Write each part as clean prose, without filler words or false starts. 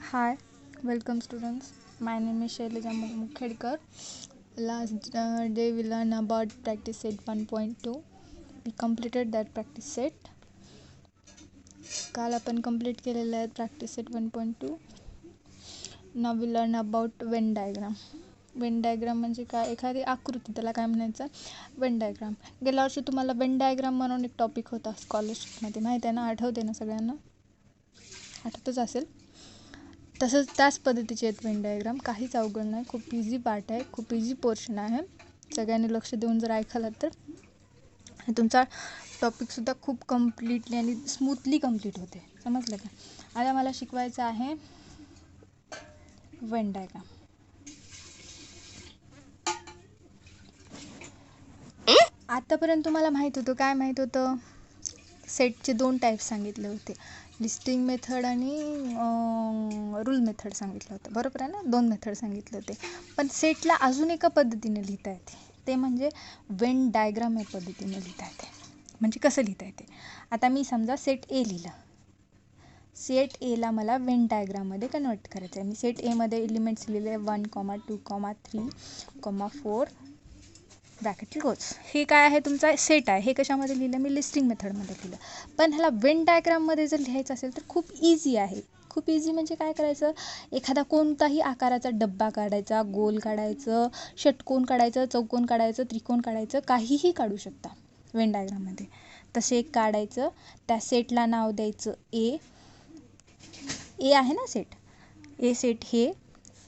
Hi, welcome students. My name is Shailaja Mukhedkar. Last day we learned about practice set 1.2. We completed that practice set. काल आपण complete केलेलं आहे practice set 1.2. Now we learn about Venn diagram. Venn diagram म्हणजे काय, एखादी आकृती, त्याला काय म्हणायचं, Venn diagram. गेल्या वर्षी तुम्हाला Venn diagram म्हणून एक टॉपिक होता स्कॉलरशिपमध्ये, माहिती आहे ना, आठवते ना सगळ्यांना, आठवतच असेल. तसंच त्याच पद्धतीचे आहेत वेन डायग्राम. काहीच अवघड नाही, खूप इझी पार्ट आहे, खूप इझी पोर्शन आहे. सगळ्यांनी लक्ष देऊन जर ऐकायला तर तुमचा टॉपिकसुद्धा खूप कम्प्लिटली आणि स्मूथली कंप्लीट होते. समजलं का? आता मला शिकवायचं आहे वेन डायग्राम. आतापर्यंत तुम्हाला माहीत होतं, काय माहीत होतं, सेटचे 2 टाईप्स सांगितले होते, लिस्टिंग मेथड आणि रूल मेथड सांगितलं होतं, बरोबर आहे ना. 2 मेथड सांगितले होते. पण सेटला अजून एका पद्धतीने लिहिता येते, ते म्हणजे वेन डायग्राम या पद्धतीने लिहिता येते. म्हणजे कसं लिहिता येते, आता मी समजा सेट ए लिहिलं, सेट एला मला वेन डायग्राममध्ये कन्वर्ट करायचं आहे. मी सेट एमध्ये एलिमेंट्स लिहिले 1, 2, 3, 4 ब्रॅकेट क्लोज. हे काय आहे, तुमचा सेट आहे. हे कशामध्ये लिहिलं, मी लिस्टिंग मेथडमध्ये लिहिलं. पण ह्याला वेन डायग्राममध्ये जर लिहायचं असेल तर खूप इझी आहे. खूप इझी म्हणजे काय करायचं, एखादा कोणताही आकाराचा डब्बा काढायचा, गोल काढायचं, षटकोन काढायचं, चौकोन काढायचं, त्रिकोण काढायचं, काहीही काढू शकता वेन डायग्राममध्ये. तसे एक काढायचं, त्या सेटला नाव द्यायचं ए. ए आहे ना सेट, ए सेट हे,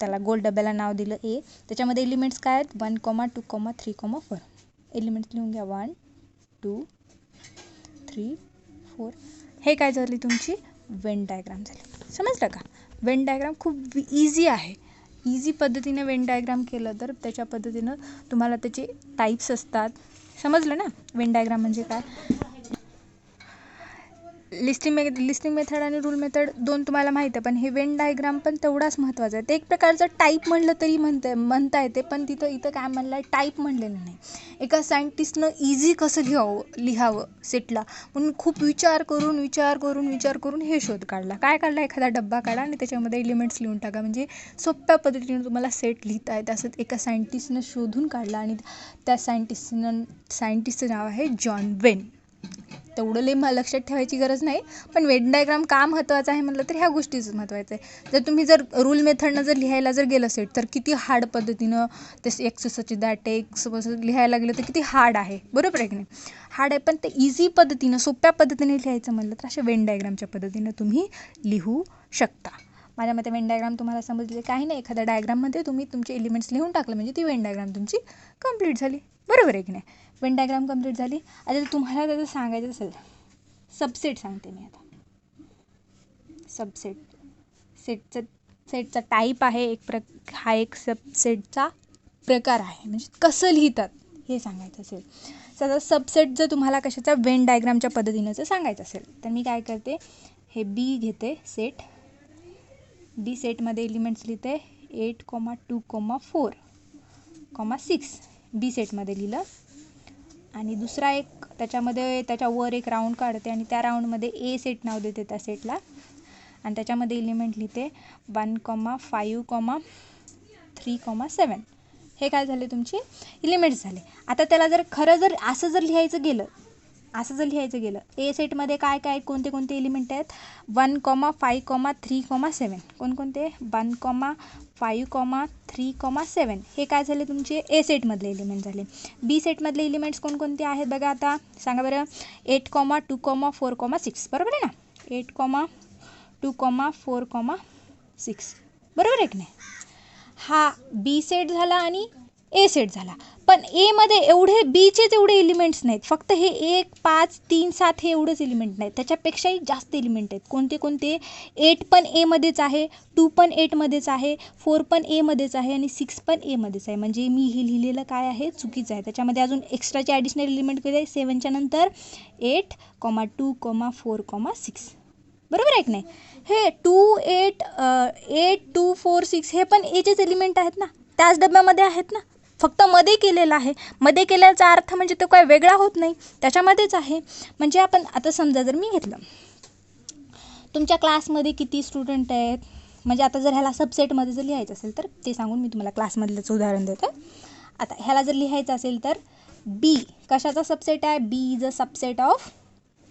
त्याला गोल डब्याला नाव दिलं ए. त्याच्यामध्ये एलिमेंट्स काय आहेत, 1, 2, 3, 4 एलिमेंट्स लिहून घ्या. 1, 2, 3, 4. हे काय झाली, तुमची वेन डायग्राम झाली. समजलं का? वेन डायग्राम खूप इझी आहे. इझी पद्धतीने वेन डायग्राम केलं तर त्याच्या पद्धतीनं तुम्हाला त्याचे टाईप्स असतात. समजलं ना वेन डायग्राम म्हणजे काय. लिस्टिंग मेथड आणि रूल मेथड 2 तुम्हाला माहीत आहे, पण हे वेन डायग्राम पण तेवढाच महत्त्वाचं आहे. ते एक प्रकारचं टाईप म्हणलं तरी म्हणता येते, पण इथं काय म्हणलं आहे, टाईप म्हणलेलं नाही. एका सायंटिस्टनं इझी कसं लिहावं सेटला म्हणून खूप विचार करून हे शोध काढला. काय काढला, एखादा डब्बा काढा आणि त्याच्यामध्ये एलिमेंट्स लिहून टाका, म्हणजे सोप्या पद्धतीने तुम्हाला सेट लिहिता येते. असं एका सायंटिस्टनं शोधून काढला आणि त्या सायंटिस्टचं नाव आहे जॉन वेन. तेवढं लक्षात ठेवायची गरज नाही, पण वेन डायग्राम का महत्त्वाचं आहे म्हटलं तर ह्या गोष्टीच महत्त्वाचं आहे. जर तुम्ही रूल मेथडनं जर लिहायला जर गेलं सेट, तर किती हार्ड पद्धतीनं ते एक्स सच दॅट एक्स लिहायला गेलं तर किती हार्ड आहे, बरोबर आहे की नाही. हार्ड आहे, पण ते इझी पद्धतीनं, सोप्या पद्धतीने लिहायचं म्हणलं तर अशा वेन डायग्रामच्या पद्धतीनं तुम्ही लिहू शकता. माझ्या मते वेन डायग्राम तुम्हाला समजले. काही नाही, एखाद्या डायग्राममध्ये तुम्ही तुमचे एलिमेंट्स लिहून टाकलं म्हणजे ती वेन डायग्राम तुमची कंप्लीट झाली, बरोबर आहे की नाही. वेन डायग्राम कंप्लीट झाली. आता तुम्हाला त्याचं सांगायचं असेल, सबसेट सांगते मी आता. सबसेट, सेटचा टाईप आहे, हा एक सबसेटचा प्रकार आहे. म्हणजे कसं लिहितात हे सांगायचं असेल. सध्या सबसेट जर तुम्हाला कशाचा वेन डायग्रामच्या पद्धतीनं जर सांगायचं असेल तर मी काय करते, हे बी घेते सेट. बी सेटमध्ये एलिमेंट्स लिहिते 8, 2, 4, 6 बी सेटमध्ये लिहिलं. आणि दुसरा एक त्याच्यामध्ये त्याच्यावर एक राऊंड काढते आणि त्या राऊंडमध्ये ए सेट नाव देते त्या सेटला. आणि त्याच्यामध्ये एलिमेंट लिहिते 1, 5, 3, 7. हे काय झाले, तुमचे एलिमेंट्स झाले. आता त्याला जर खरं जर असं जर लिहायचं गेलं, ए सेटमध्ये काय काय कोणते एलिमेंट आहेत, 1, 5, 3, 7. कोणकोणते, 1, 5, 3, 7. हे काय झाले, तुमचे ए सेटमधले एलिमेंट झाले. बी सेटमधले एलिमेंट्स कोणकोणते आहेत बघा, आता सांगा बरं. 8, 2, 4, 6. बरोबर आहे ना. 8, 2, 4, 6. बरोबर आहे की नाही. हा बी सेट झाला आणि ए सेट झाला. पण एमध्ये एवढे बीचेच एवढे एलिमेंट्स नाहीत, फक्त हे 1, 5, 3, 7 हे एवढंच एलिमेंट नाहीत, त्याच्यापेक्षाही जास्त एलिमेंट आहेत. कोणते 8 पण एमध्येच आहे, 2 पण 8मध्येच आहे, 4 पण एमध्येच आहे आणि 6 पण एमध्येच आहे. म्हणजे मी हे लिहिलेलं काय आहे, चुकीचं आहे. त्याच्यामध्ये अजून एक्स्ट्राचे ॲडिशनल एलिमेंट केले 7च्या नंतर 8, 2, 4, 6. बरोबर आहे की नाही. हे 8, 2, 4, 6 हे पण एचेच एलिमेंट आहेत ना, त्याच डब्यामध्ये आहेत ना, फक्त मध्ये केलेला आहे. मध्ये केल्याचा अर्थ म्हणजे तो काय वेगळा होत नाही, त्याच्यामध्येच आहे. म्हणजे आपण आता समजा जर मी घेतलं, तुमच्या क्लासमध्ये किती स्टुडंट आहेत, म्हणजे आता जर ह्याला सबसेटमध्ये जर लिहायचं असेल तर ते सांगून मी तुम्हाला क्लासमधलंच उदाहरण देते. आता ह्याला जर लिहायचं असेल तर बी कशाचा सबसेट आहे, B is a subset of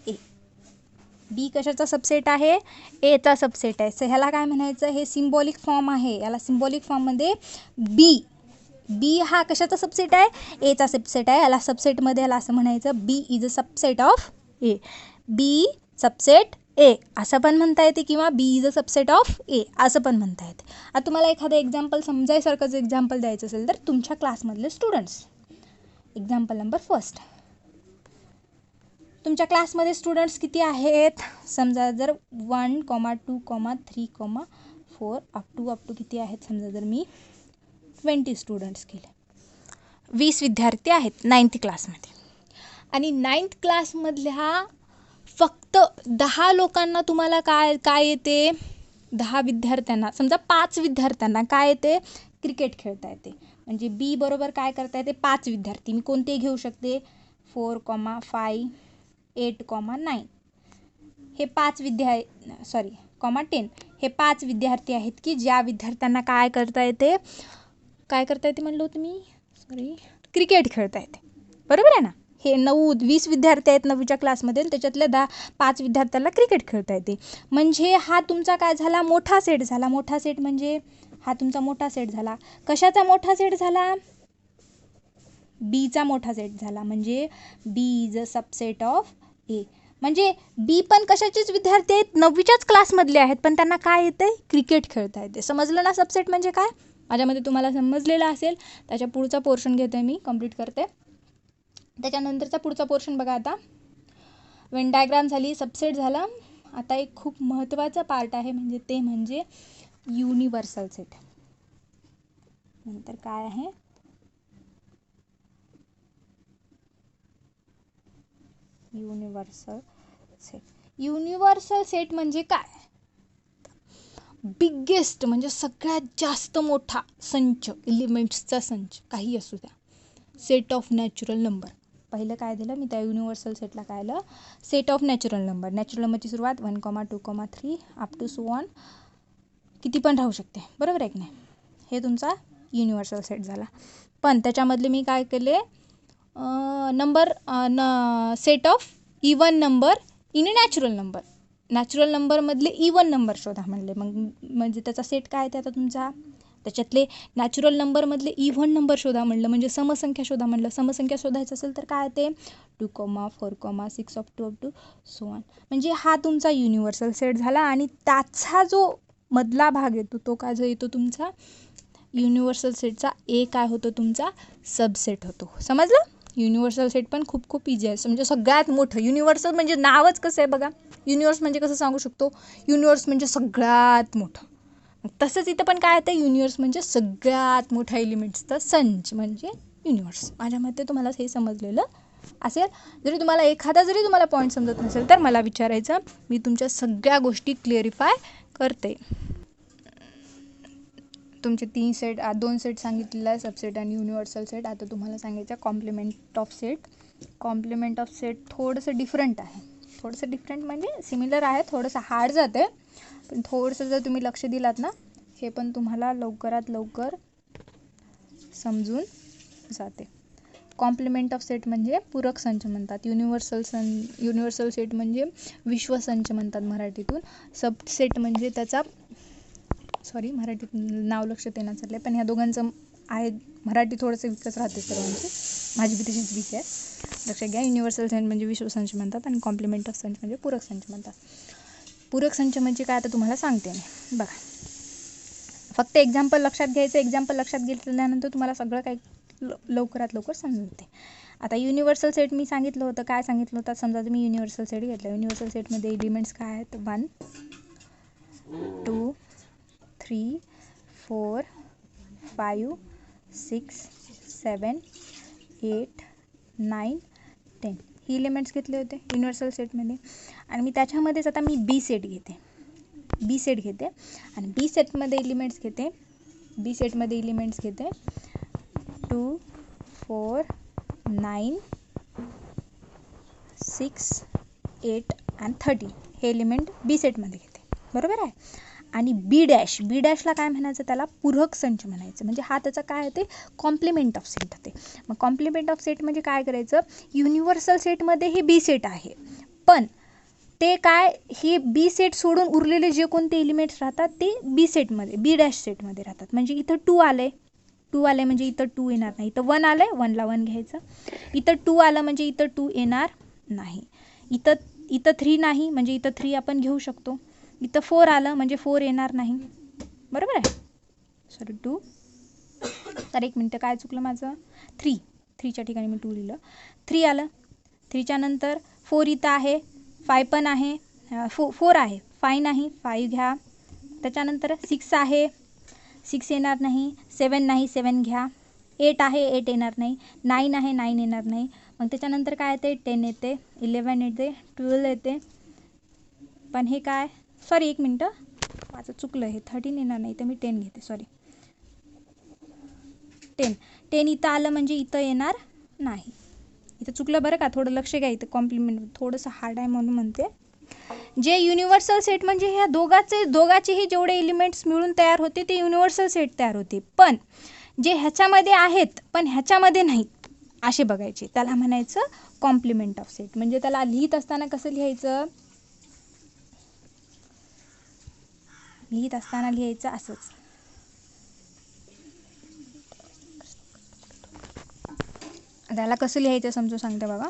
A. बी कशाचा सबसेट आहे, एचा सबसेट आहे. सो ह्याला काय म्हणायचं, हे सिम्बॉलिक फॉर्म आहे. याला सिम्बॉलिक फॉर्ममध्ये बी हा कशाचा सबसेट आहे, एचा सबसेट आहे. याला सबसेटमध्ये याला असं म्हणायचं B is a subset of A. B subset A असं पण म्हणता येते किंवा B is a subset of A असं पण म्हणता येते. आता तुम्हाला एखादं एक्झाम्पल समजायसारखंच एक्झाम्पल द्यायचं असेल तर तुमच्या क्लासमधले स्टुडंट्स, एक्झाम्पल नंबर फर्स्ट. तुमच्या क्लासमध्ये स्टुडंट्स किती आहेत, समजा जर 1, 2, 3, 4 अप टू किती आहेत, समजा जर मी 20 स्टुडंट्स केले, 20 विद्यार्थी आहेत 9th क्लासमध्ये. आणि 9th क्लासमधल्या फक्त 10 लोकांना तुम्हाला काय येते, 10 विद्यार्थ्यांना, समजा 5 विद्यार्थ्यांना काय येते, क्रिकेट खेळता येते. म्हणजे बी बरोबर काय करता येते, 5 विद्यार्थी मी कोणतेही घेऊ शकते, 4, 5, 8, 9. हे 5 10 हे 5 विद्यार्थी आहेत की ज्या विद्यार्थ्यांना काय करता येते म्हणलं होतं मी, क्रिकेट खेळता येते. बरोबर आहे ना. हे 20 विद्यार्थी आहेत 9वीच्या क्लासमध्ये, त्याच्यातल्या 5 विद्यार्थ्यांना क्रिकेट खेळता येते. म्हणजे हा तुमचा काय झाला, मोठा सेट झाला. मोठा सेट म्हणजे हा तुमचा मोठा सेट झाला. कशाचा मोठा सेट झाला, बीचा मोठा सेट झाला. म्हणजे बी इज अ सबसेट ऑफ ए. म्हणजे बी पण कशाचेच विद्यार्थी आहेत, 9वीच्याच क्लासमधले आहेत, पण त्यांना काय येते, क्रिकेट खेळता येते. समजलं ना सबसेट म्हणजे काय, माझ्यामध्ये तुम्हाला समजलेलं असेल. त्याच्या पुढचा पोर्शन घेते मी, कंप्लीट करते. त्याच्यानंतरचा पुढचा पोर्शन बघा. आता वेन डायग्राम झाली, सबसेट झाला. आता एक खूप महत्त्वाचा पार्ट आहे, म्हणजे ते म्हणजे युनिव्हर्सल सेट. नंतर काय आहे, युनिव्हर्सल सेट. युनिव्हर्सल सेट म्हणजे काय, बिगेस्ट म्हणजे सगळ्यात जास्त मोठा संच, एलिमेंट्सचा संच काही असू द्या. Set of natural number. पहिलं काय दिलं मी त्या युनिव्हर्सल सेटला, काय आलं, set of natural number. Natural नंबरची सुरुवात 1, 2, 3 अप टू सो ऑन किती पण राहू शकते. बरोबर आहे की नाही. हे तुमचा युनिव्हर्सल सेट झाला. पण त्याच्यामधले मी काय केले, set of even number in a natural number. Natural नंबरमधले इवन नंबर शोधा म्हणले. म्हणजे त्याचा सेट काय आहे आता तुमचा, त्याच्यातले नॅचरल नंबरमधले इव्हन नंबर शोधा म्हणलं, म्हणजे समसंख्या शोधा म्हणलं. समसंख्या शोधायचं असेल तर काय ते 2, 4, 6 अप टू सो ऑन. म्हणजे हा तुमचा युनिव्हर्सल सेट झाला. आणि त्याचा जो मधला भाग येतो तो काय जो येतो तुमचा युनिव्हर्सल सेटचा ए काय होतो तुमचा सबसेट होतो. समजलं. युनिव्हर्सल सेट पण खूप इझी आहे. म्हणजे सगळ्यात मोठं युनिव्हर्सल म्हणजे नावच कसं आहे बघा. युनिव्हर्स म्हणजे कसं सांगू शकतो, युनिव्हर्स म्हणजे सगळ्यात मोठं. तसंच इथं पण काय येतं, युनिव्हर्स म्हणजे सगळ्यात मोठा एलिमेंट्सचा संच म्हणजे युनिव्हर्स. माझ्या मते तुम्हाला हे समजलेलं असेल. जरी तुम्हाला पॉईंट समजत नसेल तर मला विचारायचं, मी तुमच्या सगळ्या गोष्टी क्लिअरिफाय करते. तुमचे 2 सेट सांगितलेला आहे, सबसेट आणि युनिव्हर्सल सेट. आता तुम्हाला सांगायचं complement of set. Complement of set थोडंसं डिफरंट आहे. थोडंसं डिफरंट म्हणजे सिमिलर आहे, थोडंसं हार्ड जाते, पण थोडंसं जर तुम्ही लक्ष दिलात ना, हे पण तुम्हाला लवकरात लवकर समजून जाते. कॉम्प्लिमेंट ऑफ सेट म्हणजे पूरक संच म्हणतात. युनिव्हर्सल सेट म्हणजे विश्वसंच म्हणतात मराठीतून. सबसेट म्हणजे त्याचा मराठीत नाव लक्षात येणं चाललं आहे, पण ह्या दोघांचं आहे मराठी थोडंसं विकच राहते सर्वांची. माझी बी तशीच वीक आहे, लक्षात घ्या. युनिव्हर्सल संच म्हणजे विश्वसंच म्हणतात आणि कॉम्प्लिमेंट ऑफ संच म्हणजे पूरक संच म्हणतात. पूरक संच म्हणजे काय आता तुम्हाला सांगते मी. बघा, फक्त एक्झाम्पल लक्षात घ्यायचं. एक्झाम्पल लक्षात घेतल्यानंतर तुम्हाला सगळं काही लवकरात लवकर समजते. आता युनिव्हर्सल सेट मी सांगितलं होतं, काय सांगितलं होतं, समजा तुम्ही युनिव्हर्सल सेट घेतला. युनिव्हर्सल सेटमध्ये एलिमेंट्स काय आहेत, 1, 2, 3, 4, 5, 6, 7, 8, 9, 10 ही एलिमेंट्स घेतले होते युनिव्हर्सल सेटमध्ये. आणि मी त्याच्यामध्येच आता मी बी सेट घेते आणि बी सेटमध्ये एलिमेंट्स घेते 2, 4, 9, 6, 8 आणि 13 हे एलिमेंट बी सेटमध्ये घेते. बरोबर आहे. आणि बी डॅशला काय म्हणायचं, त्याला पूरक संच म्हणायचं. म्हणजे हा त्याचा काय होते, कॉम्प्लिमेंट ऑफ सेट होते. मग कॉम्प्लिमेंट ऑफ सेट म्हणजे काय करायचं, युनिव्हर्सल सेटमध्ये हे बी सेट आहे, पण ते काय, हे बी सेट सोडून उरलेले जे कोणते एलिमेंट्स राहतात ते बी सेटमध्ये, बी डॅश सेटमध्ये राहतात. म्हणजे इथं 2 आले म्हणजे इथं 2 येणार नाही. इथं 1 आलं, 1ला 1 घ्यायचं. इथं 2 आलं म्हणजे इथं 2 येणार नाही. इथं 3 नाही म्हणजे इथं 3 आपण घेऊ शकतो. इथं 4 आलं म्हणजे 4 येणार नाही. बरोबर आहे. सॉरी 2, तर 1 मिनटं काय चुकलं माझं, 3च्या ठिकाणी मी 2 लिहिलं. 3 आलं, 3च्या नंतर 4 इथं आहे, 5 पण आहे, 4 आहे, 5 नाही, 5 घ्या. त्याच्यानंतर 6 आहे, 6 येणार नाही. 7 नाही, 7 घ्या. 8 आहे, 8 येणार नाही. 9 आहे, 9 येणार नाही. मग त्याच्यानंतर काय येते, 10 येते, 11 येते, 12 येते. पण हे काय, सॉरी 1 मिनटं माझं चुकलं, हे 13 येणार नाही, तर मी 10 घेते, सॉरी 10 इथं आलं म्हणजे इथं येणार नाही. इथं चुकलं बरं का, थोडं लक्ष घ्या. इथं कॉम्प्लिमेंट थोडंसं हार्ड आहे म्हणून म्हणते. जे युनिव्हर्सल सेट म्हणजे ह्या दोघाचेही जेवढे एलिमेंट्स मिळून तयार होते ते युनिव्हर्सल सेट तयार होते. पण जे ह्याच्यामध्ये आहेत पण ह्याच्यामध्ये नाहीत असे बघायचे, त्याला म्हणायचं कॉम्प्लिमेंट ऑफ सेट. म्हणजे त्याला लिहित असताना कसं लिहायचं, असंच. त्याला कसं लिहायचं समजून सांगते बघा.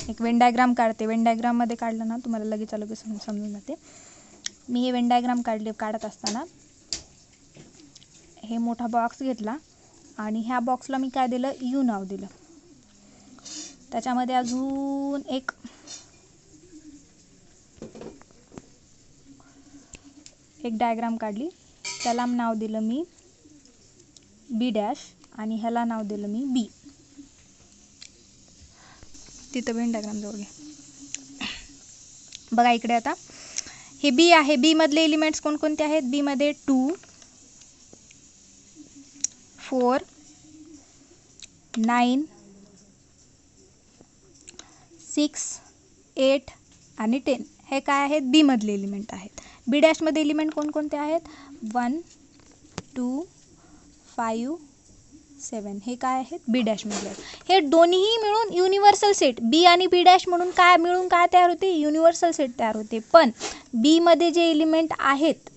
एक वेन डायग्राम काढते. वेन डायग्राममध्ये काढलं ना तुम्हाला लगेच समजून जाते. मी हे वेन डायग्राम काढत असताना हे मोठा बॉक्स घेतला आणि ह्या बॉक्सला मी काय दिलं, यू नाव दिलं. त्याच्यामध्ये अजून एक डायग्राम काढली, त्याला नाव दिलं मी बी डॅश आणि ह्याला नाव दिलं मी बी. तिथं वेन डायग्राम जवळ घ्या. बघा इकडे आता हे बी आहे. बी मधले एलिमेंट्स कोणकोणते आहेत, बी मध्ये 2, 4, 9, 6, 8 आणि 10 हे काय आहेत, बी मधले एलिमेंट आहेत. बी डॅश मध्ये एलिमेंट कोणकोणते आहेत, 1, 2, 5, 7 हे काय आहेत, बी डॅश मधले आहेत. हे दोन्ही मिळून युनिव्हर्सल सेट, बी आणि बी डॅश म्हणून काय तयार होते, युनिव्हर्सल सेट तयार होते. पण बी मध्ये जे एलिमेंट आहेत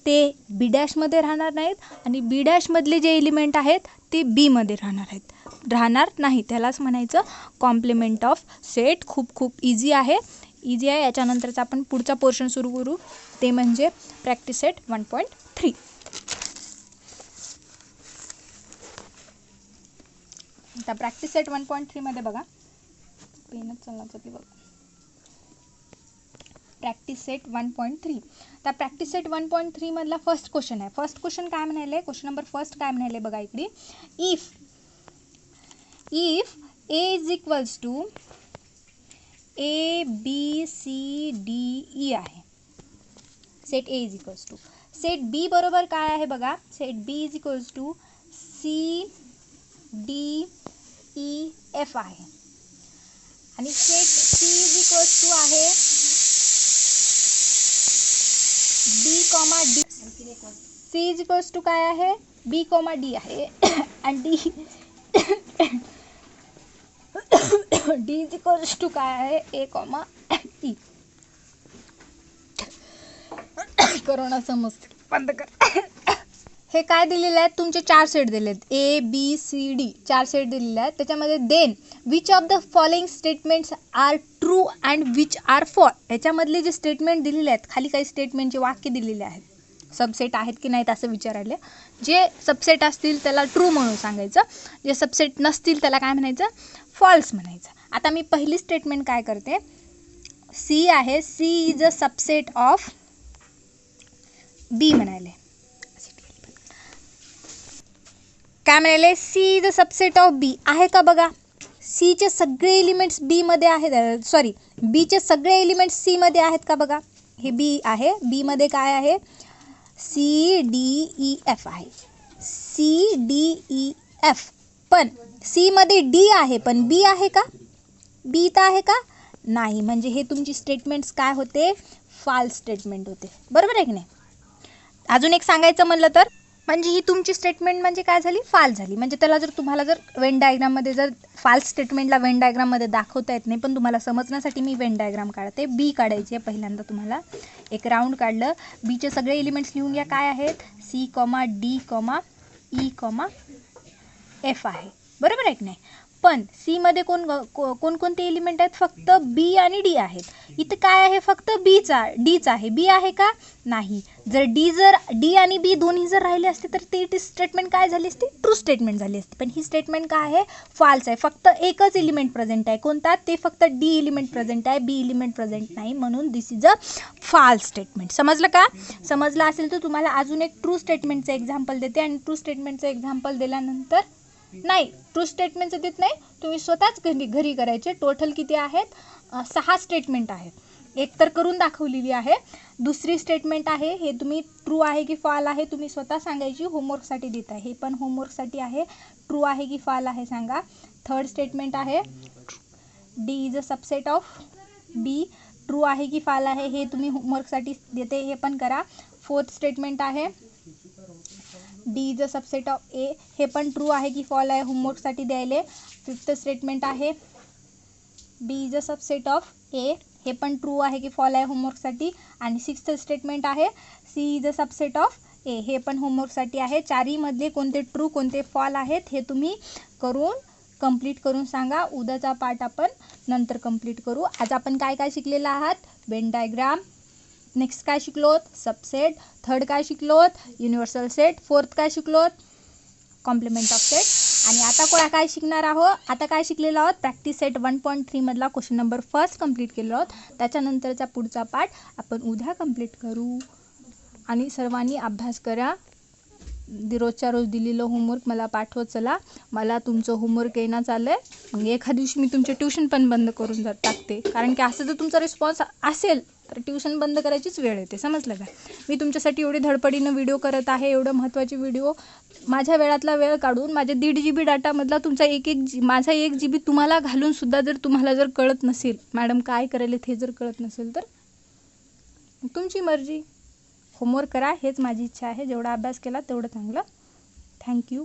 ते बी डॅशमध्ये राहणार नाहीत आणि बी डॅशमधले जे एलिमेंट आहेत ते बी मध्ये राहणार नाही. त्यालाच म्हणायचं कॉम्प्लिमेंट ऑफ सेट. खूप इझी आहे. याच्यानंतरचा आपण पुढचा पोर्शन सुरू करू, ते म्हणजे प्रॅक्टिस सेट 1.3. आता प्रॅक्टिस सेट 1.3 मध्ये बघा, पेनच चालणार बघा. Practice set 1.3. तर प्रॅक्टिस सेट 1.3 मधला फर्स्ट क्वेश्चन आहे. फर्स्ट क्वेश्चन काय म्हणाले, क्वेश्चन नंबर फर्स्ट काय म्हणाले बघा इकडे, if A is equals to ABCDE आहे. Set A is equals to set B बरोबर काय आहे बघा, set B is equals to CDEF आहे आणि set C is equals to आहे B, D. C is equals to काय आहे, B, D आहे आणि D इज इक्वल्स टू काय आहे, A, E. कोरोना समजते, बंद कर. हे काय दिलेले आहेत, तुमचे 4 सेट दिले आहेत, ABCD 4 सेट दिलेले आहेत. त्याच्यामध्ये then which of the following statements are true and which are false. याच्यामधले जे स्टेटमेंट दिलेले आहेत, खाली काही स्टेटमेंटचे वाक्य दिलेले आहेत, सबसेट आहेत की नाहीत असं विचारायले. जे सबसेट असतील त्याला ट्रू म्हणून सांगायचं, जे सबसेट नसतील त्याला काय म्हणायचं, फॉल्स म्हणायचं. आता मी पहिली स्टेटमेंट काय करते, सी आहे, C is a subset of B म्हणाले. काय म्हणाले, C is a subset of B आहे का बघा. सीचे सगळे एलिमेंट्स बी मध्ये आहेत, सॉरी बीचे सगळे एलिमेंट्स सी मध्ये आहेत का बघा. हे बी आहे, बी मध्ये काय आहे, CDEF आहे, CDEF. पण सी मध्ये डी आहे पण बी आहे का, बी तर आहे का नाही. म्हणजे हे तुमची स्टेटमेंट्स काय होते, फॉल्स स्टेटमेंट होते. बरोबर आहे की नाही. अजून एक सांगायचं म्हणलं तर म्हणजे ही तुमची स्टेटमेंट म्हणजे काय झाली, फाल्स झाली. म्हणजे त्याला जर तुम्हाला जर वेन डायग्राममध्ये जर फाल्स स्टेटमेंटला वेन डायग्राममध्ये दाखवता येत नाही, पण तुम्हाला समजण्यासाठी मी वेन डायग्राम काढते. बी काढायची आहे पहिल्यांदा. तुम्हाला एक राऊंड काढलं. बीचे सगळे एलिमेंट्स लिहून घ्या. काय आहेत, C comma D comma E comma F आहे, बरोबर आहे की नाही. पण सीमध्ये कोणकोणते एलिमेंट आहेत, फक्त बी आणि डी आहेत. इथं काय आहे, फक्त डीचा आहे. बी आहे का, नाही. जर डी आणि बी दोन्ही जर राहिले असते तर ती स्टेटमेंट काय झाली असती, ट्रू स्टेटमेंट झाली असती. पण ही स्टेटमेंट काय आहे, फाल्स आहे. फक्त एकच एलिमेंट प्रेझेंट आहे. कोणता, ते फक्त डी एलिमेंट प्रेझेंट आहे, बी एलिमेंट प्रेझेंट नाही. म्हणून दिस इज अ फाल्स स्टेटमेंट. समजलं का. समजलं असेल तर तुम्हाला अजून एक ट्रू स्टेटमेंटचं एक्झाम्पल देते. आणि ट्रू स्टेटमेंटचं एक्झाम्पल दिल्यानंतर नाही, ट्रू स्टेटमेंटचं देत नाही, तुम्ही स्वतःच घरी करायचे. टोटल किती आहेत, 6 स्टेटमेंट आहेत. एक तर करून दाखवलेली आहे. दुसरी स्टेटमेंट आहे, हे तुम्ही ट्रू आहे की फॉल आहे तुम्ही स्वतः सांगायची. होमवर्कसाठी देत आहे, हे पण होमवर्कसाठी आहे. ट्रू आहे की फॉल आहे सांगा. थर्ड स्टेटमेंट आहे, D is a subset of B. True आहे की फॉल आहे हे तुम्ही होमवर्कसाठी देते, हे पण करा. फोर्थ स्टेटमेंट आहे, D is a subset of A. हे पण ट्रू आहे की फॉल आहे होमवर्कसाठी द्यायले. फिफ्थ स्टेटमेंट आहे, B is a subset of A. हे पण ट्रू आहे की फॉल आहे होमवर्कसाठी. आणि सिक्स्थ स्टेटमेंट आहे, C is a subset of A. हे पण होमवर्कसाठी आहे. चारीमधले कोणते ट्रू कोणते फॉल आहेत हे तुम्ही कंप्लीट करून सांगा. उद्याचा पार्ट आपण नंतर कंप्लीट करू. आज आपण काय काय शिकलेलं आहात, वेन डायग्राम. नेक्स्ट काय शिकलोत, सबसेट. थर्ड काय शिकलोत, युनिव्हर्सल सेट. फोर्थ काय शिकलोत, कॉम्प्लिमेंट ऑफ सेट. आणि आता काय शिकणार आहोत, आता काय शिकलेलो आहोत, प्रॅक्टिस सेट 1.3 मधला क्वेश्चन नंबर फर्स्ट कंप्लीट केलो आहोत. त्याच्यानंतरचा पुढचा पार्ट आपण उद्या कंप्लीट करू. आणि सर्वांनी अभ्यास करा. रोजच्या रोज दिलेलं होमवर्क मला पाठवत चला. मला तुमचं होमवर्क येणं चाललं आहे. मग एखाद्या दिवशी मी तुमचे ट्यूशन पण बंद करून टाकते. कारण की असं जर तुमचा रिस्पॉन्स असेल तर ट्यूशन बंद करायचीच वेळ येते. समजलं का. मी तुमच्यासाठी एवढी धडपडीनं व्हिडिओ करत आहे. एवढं महत्त्वाचे व्हिडिओ माझ्या वेळातला वेळ काढून माझ्या 1.5 GB डाटामधला तुमचा माझा 1 GB तुम्हाला घालूनसुद्धा जर तुम्हाला जर कळत नसेल, मॅडम काय करेल हे जर कळत नसेल तर तुमची मर्जी. होमवर्क करा, हेच माझी इच्छा आहे. जेवढा अभ्यास केला तेवढं चांगलं. थँक्यू.